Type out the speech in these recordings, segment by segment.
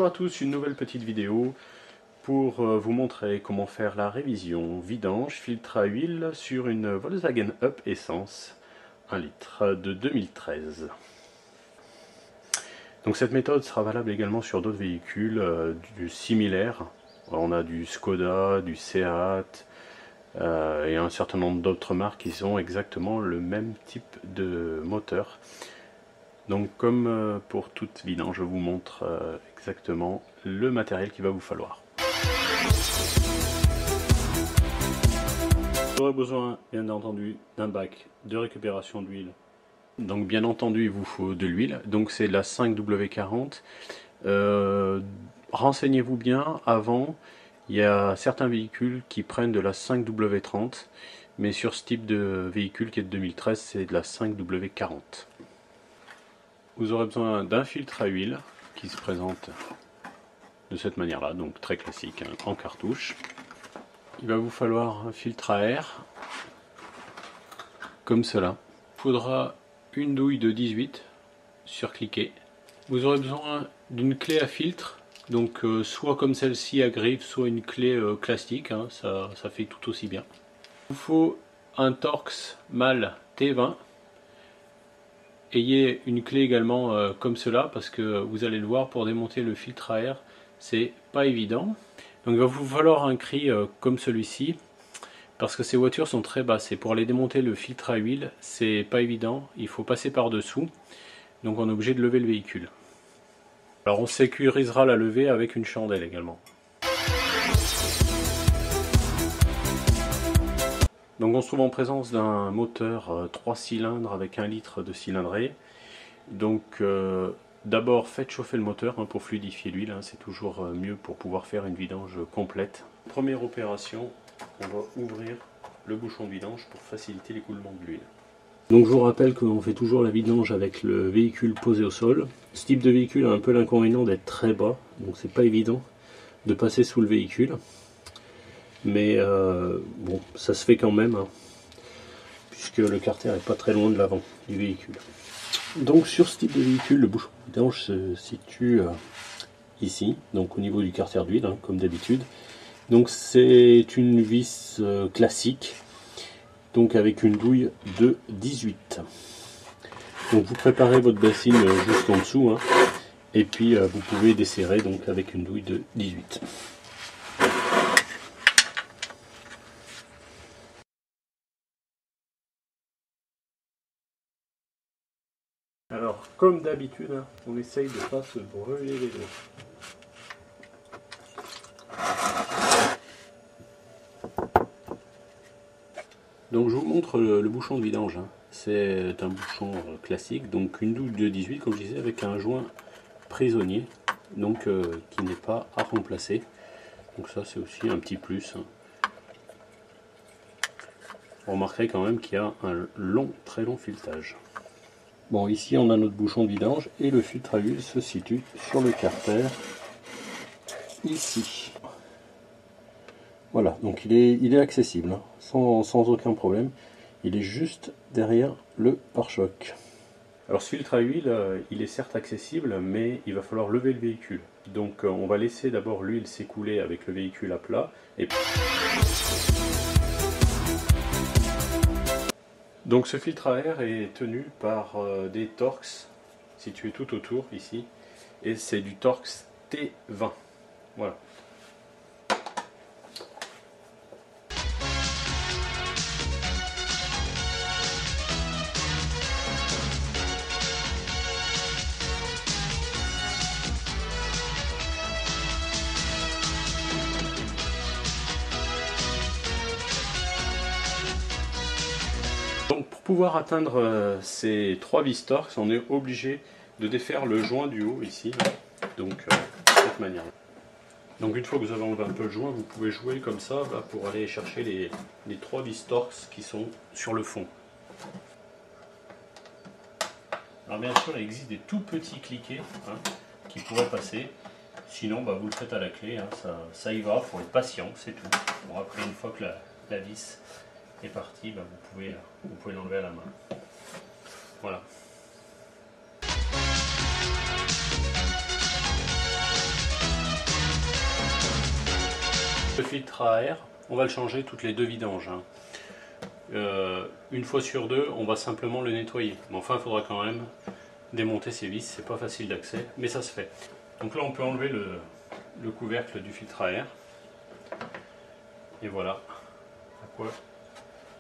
Bonjour à tous, une nouvelle petite vidéo pour vous montrer comment faire la révision vidange filtre à huile sur une Volkswagen Up Essence 1 litre de 2013. Donc cette méthode sera valable également sur d'autres véhicules similaires. On a du Skoda, du Seat et un certain nombre d'autres marques qui ont exactement le même type de moteur. Donc comme pour toute vidange, je vous montre exactement le matériel qu'il va vous falloir. Vous aurez besoin bien entendu d'un bac de récupération d'huile. Donc bien entendu il vous faut de l'huile, donc c'est la 5W40. Renseignez-vous bien avant, il y a certains véhicules qui prennent de la 5W30, mais sur ce type de véhicule qui est de 2013 c'est de la 5W40. Vous aurez besoin d'un filtre à huile qui se présente de cette manière-là, donc très classique, hein, en cartouche. Il va vous falloir un filtre à air, comme cela. Il faudra une douille de 18 surcliquée. Vous aurez besoin d'une clé à filtre, donc soit comme celle-ci à griffe, soit une clé classique, hein, ça fait tout aussi bien. Il vous faut un Torx mâle T20. Ayez une clé également comme cela, parce que vous allez le voir, pour démonter le filtre à air, c'est pas évident. Donc il va vous falloir un cri comme celui-ci, parce que ces voitures sont très basses, et pour aller démonter le filtre à huile, c'est pas évident, il faut passer par dessous, donc on est obligé de lever le véhicule. Alors on sécurisera la levée avec une chandelle également. Donc on se trouve en présence d'un moteur 3 cylindres avec 1 litre de cylindrée. Donc d'abord faites chauffer le moteur hein, pour fluidifier l'huile, hein, c'est toujours mieux pour pouvoir faire une vidange complète. Première opération, on va ouvrir le bouchon de vidange pour faciliter l'écoulement de l'huile. Donc je vous rappelle qu'on fait toujours la vidange avec le véhicule posé au sol. Ce type de véhicule a un peu l'inconvénient d'être très bas, donc c'est pas évident de passer sous le véhicule. Mais bon, ça se fait quand même, hein, puisque le carter n'est pas très loin de l'avant du véhicule. Donc sur ce type de véhicule, le bouchon de vidange se situe ici, donc au niveau du carter d'huile, hein, comme d'habitude. Donc c'est une vis classique, donc avec une douille de 18. Donc vous préparez votre bassine juste en dessous, hein, et puis vous pouvez desserrer donc avec une douille de 18. Alors, comme d'habitude, hein, on essaye de ne pas se brûler les doigts. Donc je vous montre le bouchon de vidange. Hein. C'est un bouchon classique, donc une douille de 18, comme je disais, avec un joint prisonnier, donc qui n'est pas à remplacer. Donc ça c'est aussi un petit plus. Hein. Vous remarquerez quand même qu'il y a un très long filetage. Bon, ici on a notre bouchon de vidange et le filtre à huile se situe sur le carter, ici. Voilà, donc il est accessible, hein, sans aucun problème. Il est juste derrière le pare-choc. Alors ce filtre à huile, il est certes accessible, mais il va falloir lever le véhicule. Donc on va laisser d'abord l'huile s'écouler avec le véhicule à plat. Et donc ce filtre à air est tenu par des Torx situés tout autour ici, et c'est du Torx T20. Voilà. Donc pour pouvoir atteindre ces 3 vis Torx, on est obligé de défaire le joint du haut ici, donc de cette manière. Donc une fois que vous avez enlevé un peu le joint, vous pouvez jouer comme ça là, pour aller chercher les 3 vis Torx qui sont sur le fond. Alors bien sûr il existe des tout petits cliquets hein, qui pourraient passer, sinon bah, vous le faites à la clé, hein, ça y va, il faut être patient, c'est tout. Bon, après une fois que la vis est parti, ben vous pouvez l'enlever à la main. Voilà. le filtre à air, on va le changer toutes les 2 vidanges. Hein. Une fois sur 2, on va simplement le nettoyer. Mais enfin, il faudra quand même démonter ces vis, c'est pas facile d'accès, mais ça se fait. Donc là, on peut enlever le couvercle du filtre à air. Et voilà à quoi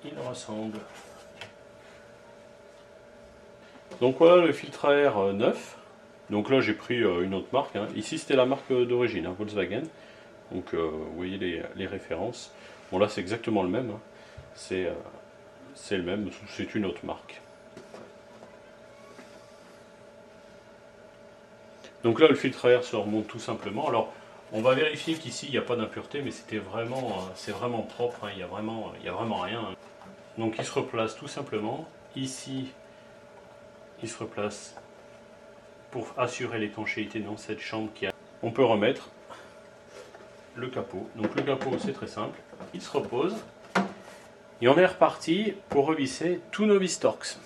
il ressemble. Donc voilà le filtre à air neuf. Donc là j'ai pris une autre marque. Hein. Ici c'était la marque d'origine, hein, Volkswagen. Donc vous voyez les références. Bon là c'est exactement le même. Hein. C'est le même, c'est une autre marque. Donc là le filtre à air se remonte tout simplement. Alors on va vérifier qu'ici il n'y a pas d'impureté, mais c'est vraiment propre. Hein. Il y a vraiment rien. Hein. Donc il se replace tout simplement. Ici il se replace pour assurer l'étanchéité dans cette chambre qui a. On peut remettre le capot. Donc le capot c'est très simple, il se repose et on est reparti pour revisser tous nos vis Torx.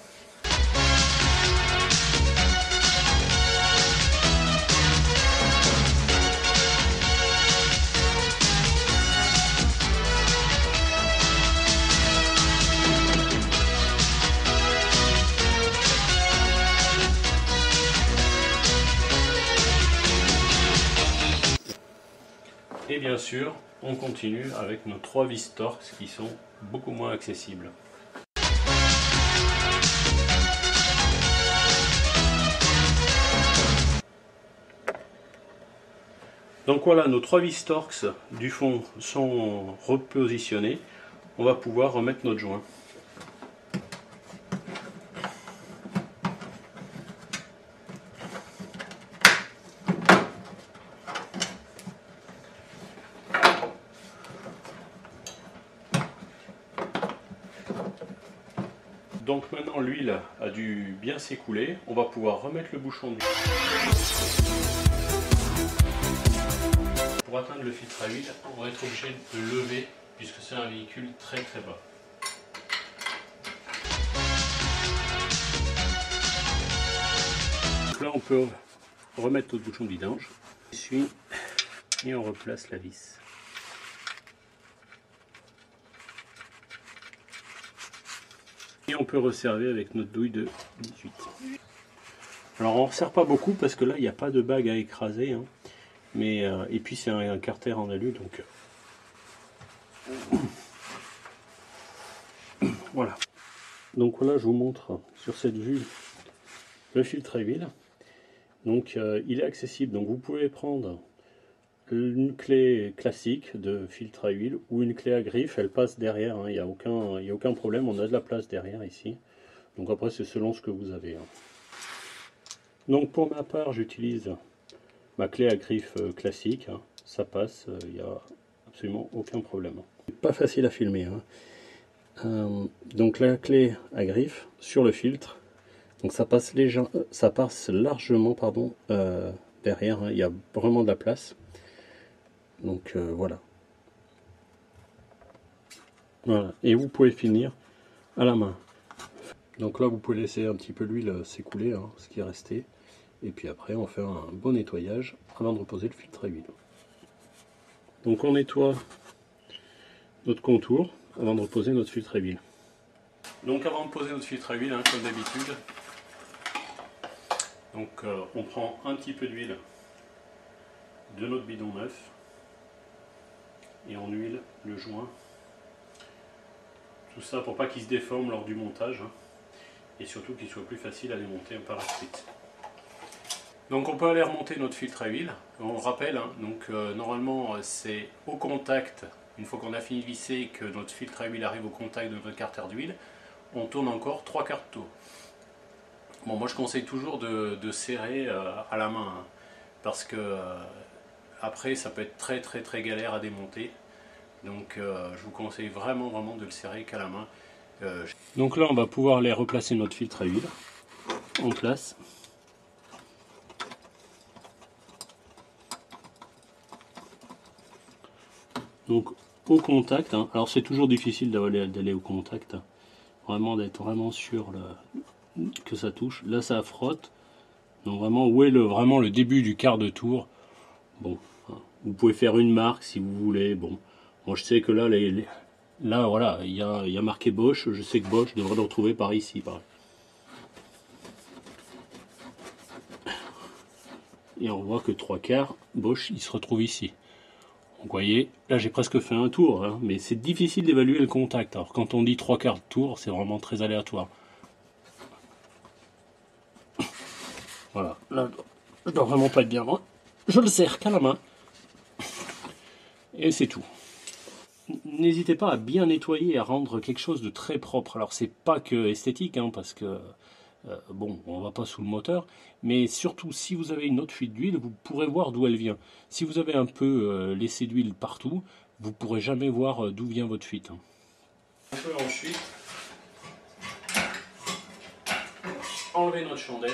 Et bien sûr, on continue avec nos 3 vis Torx qui sont beaucoup moins accessibles. Donc voilà, nos 3 vis Torx du fond sont repositionnées. On va pouvoir remettre notre joint. Donc maintenant l'huile a dû bien s'écouler, on va pouvoir remettre le bouchon d'huile. Pour atteindre le filtre à huile, on va être obligé de lever puisque c'est un véhicule très bas. Donc là on peut remettre notre bouchon de vidange, et on replace la vis. Et on peut resserver avec notre douille de 18. Alors on ne resserre pas beaucoup parce que là il n'y a pas de bague à écraser. Hein. Mais, et puis c'est un carter en alu donc. Voilà. Donc voilà, je vous montre sur cette vue le filtre à huile. Donc il est accessible. Donc vous pouvez prendre une clé classique de filtre à huile ou une clé à griffe, elle passe derrière, hein, il n'y a aucun problème, on a de la place derrière ici. Donc après c'est selon ce que vous avez. Hein. Donc pour ma part j'utilise ma clé à griffe classique, hein, ça passe, il n'y a absolument aucun problème. C'est pas facile à filmer. Hein. Donc la clé à griffe sur le filtre, donc ça passe largement pardon, derrière, hein, il y a vraiment de la place. Donc voilà. Voilà. Et vous pouvez finir à la main. Donc là vous pouvez laisser un petit peu l'huile s'écouler, hein, ce qui est resté. Et puis après on fait un bon nettoyage avant de reposer le filtre à huile. Donc on nettoie notre contour avant de reposer notre filtre à huile. Donc avant de poser notre filtre à huile, hein, comme d'habitude, donc on prend un petit peu d'huile de notre bidon neuf. Et on huile le joint. Tout ça pour pas qu'il se déforme lors du montage. Hein, et surtout qu'il soit plus facile à démonter par la suite. Donc on peut aller remonter notre filtre à huile. On rappelle, hein, donc normalement c'est au contact, une fois qu'on a fini de visser et que notre filtre à huile arrive au contact de notre carter d'huile, on tourne encore 3 quarts de tour. Bon, moi je conseille toujours de serrer à la main. Hein, parce que après ça peut être très galère à démonter. Donc je vous conseille vraiment de le serrer qu'à la main. Donc là on va pouvoir aller replacer notre filtre à huile en place. Donc au contact, hein. Alors c'est toujours difficile d'aller au contact, hein. D'être vraiment sûr que ça touche. Là ça frotte. Donc vraiment où est le début du quart de tour. Bon, hein. Vous pouvez faire une marque si vous voulez. Bon, Bon, je sais que là, là voilà, il y a marqué Bosch. Je sais que Bosch devrait le retrouver par ici. Pareil. Et on voit que 3/4, Bosch, il se retrouve ici. Donc vous voyez, là j'ai presque fait un tour, hein, mais c'est difficile d'évaluer le contact. Alors quand on dit 3/4 de tour, c'est vraiment très aléatoire. Voilà, là, je dois vraiment pas être bien loin. Je le serre qu'à la main. Et c'est tout. N'hésitez pas à bien nettoyer, à rendre quelque chose de très propre. Alors c'est pas que esthétique, hein, parce que bon, on va pas sous le moteur, mais surtout si vous avez une autre fuite d'huile, vous pourrez voir d'où elle vient. Si vous avez un peu laissé d'huile partout, vous pourrez jamais voir d'où vient votre fuite. On peut ensuite enlever notre chandelle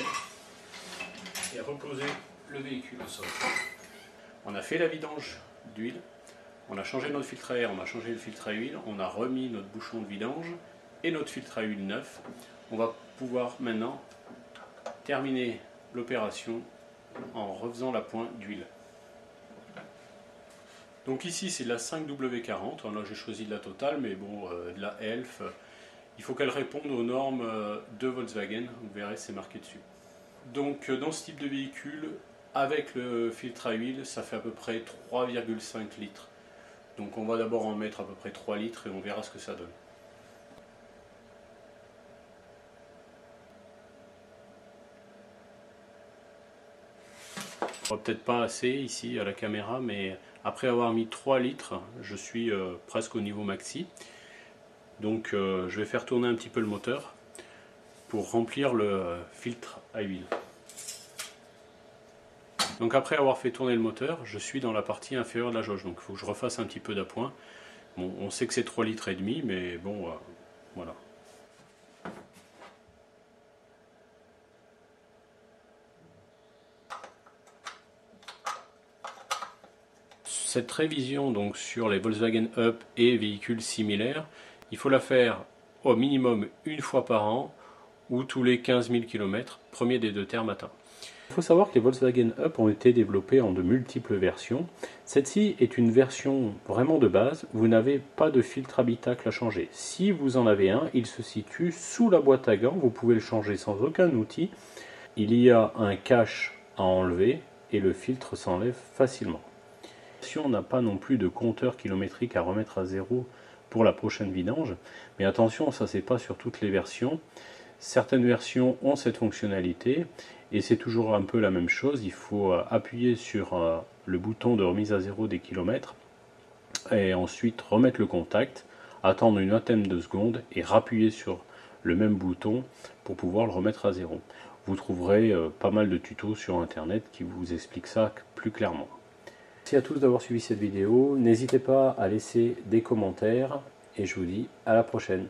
et reposer le véhicule au sol. On a fait la vidange d'huile. On a changé notre filtre à air, on a changé le filtre à huile, on a remis notre bouchon de vidange et notre filtre à huile neuf. On va pouvoir maintenant terminer l'opération en refaisant la pointe d'huile. Donc ici c'est de la 5W40, là j'ai choisi de la Total, mais bon, de la Elf. Il faut qu'elle réponde aux normes de Volkswagen, vous verrez c'est marqué dessus. Donc dans ce type de véhicule, avec le filtre à huile, ça fait à peu près 3,5 litres. Donc on va d'abord en mettre à peu près 3 litres et on verra ce que ça donne. On voit peut-être pas assez ici à la caméra, mais après avoir mis 3 litres, je suis presque au niveau maxi. Donc je vais faire tourner un petit peu le moteur pour remplir le filtre à huile. Donc après avoir fait tourner le moteur, je suis dans la partie inférieure de la jauge. Donc il faut que je refasse un petit peu d'appoint. Bon, on sait que c'est 3 litres et demi, mais bon, voilà. Cette révision donc sur les Volkswagen Up et véhicules similaires, il faut la faire au minimum une fois par an ou tous les 15 000 km, premier des deux termes atteints. Il faut savoir que les Volkswagen Up ont été développés en de multiples versions. Celle-ci est une version vraiment de base, vous n'avez pas de filtre habitacle à changer. Si vous en avez un, il se situe sous la boîte à gants, vous pouvez le changer sans aucun outil. Il y a un cache à enlever et le filtre s'enlève facilement. On n'a pas non plus de compteur kilométrique à remettre à zéro pour la prochaine vidange, mais attention, ça c'est pas sur toutes les versions. Certaines versions ont cette fonctionnalité et c'est toujours un peu la même chose. Il faut appuyer sur le bouton de remise à zéro des kilomètres et ensuite remettre le contact, attendre une vingtaine de secondes et rappuyer sur le même bouton pour pouvoir le remettre à zéro. Vous trouverez pas mal de tutos sur internet qui vous expliquent ça plus clairement. Merci à tous d'avoir suivi cette vidéo. N'hésitez pas à laisser des commentaires et je vous dis à la prochaine.